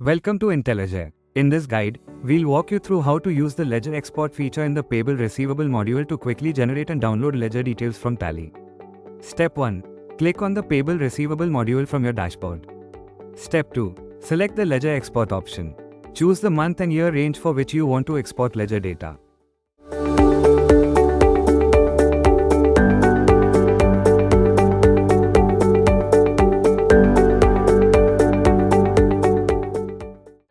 Welcome to Intelligere. In this guide, we'll walk you through how to use the ledger export feature in the payable receivable module to quickly generate and download ledger details from Tally. Step 1. Click on the payable receivable module from your dashboard. Step 2. Select the ledger export option. Choose the month and year range for which you want to export ledger data.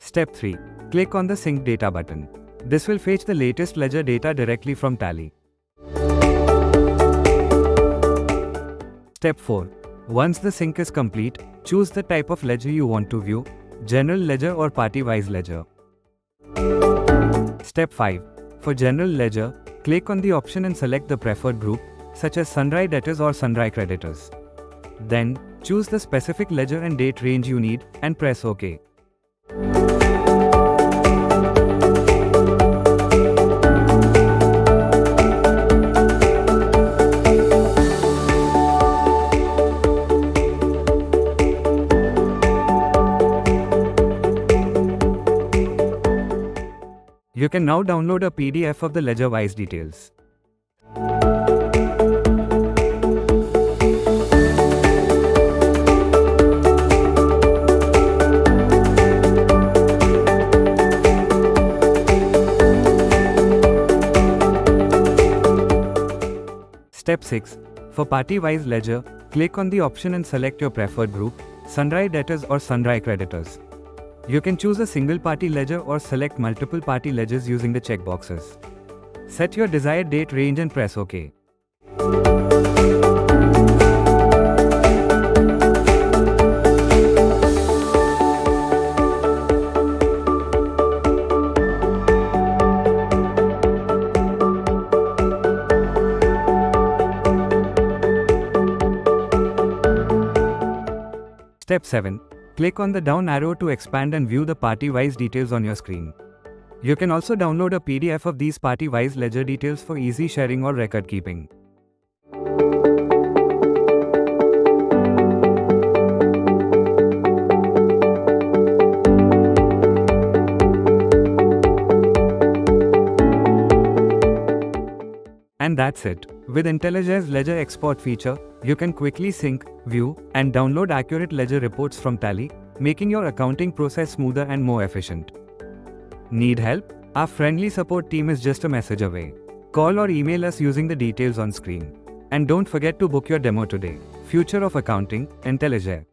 Step 3. Click on the Sync Data button. This will fetch the latest ledger data directly from Tally. Step 4. Once the sync is complete, choose the type of ledger you want to view, general ledger or party-wise ledger. Step 5. For general ledger, click on the option and select the preferred group, such as sundry debtors or sundry creditors. Then, choose the specific ledger and date range you need, and press OK. You can now download a PDF of the ledger-wise details. Step 6. For party-wise ledger, click on the option and select your preferred group, sundry debtors or sundry creditors. You can choose a single party ledger or select multiple party ledgers using the checkboxes. Set your desired date range and press OK. Step 7. Click on the down arrow to expand and view the party-wise details on your screen. You can also download a PDF of these party-wise ledger details for easy sharing or record keeping. And that's it. With Intelligere's ledger export feature, you can quickly sync, view, and download accurate ledger reports from Tally, making your accounting process smoother and more efficient. Need help? Our friendly support team is just a message away. Call or email us using the details on screen. And don't forget to book your demo today. Future of Accounting, Intelligere.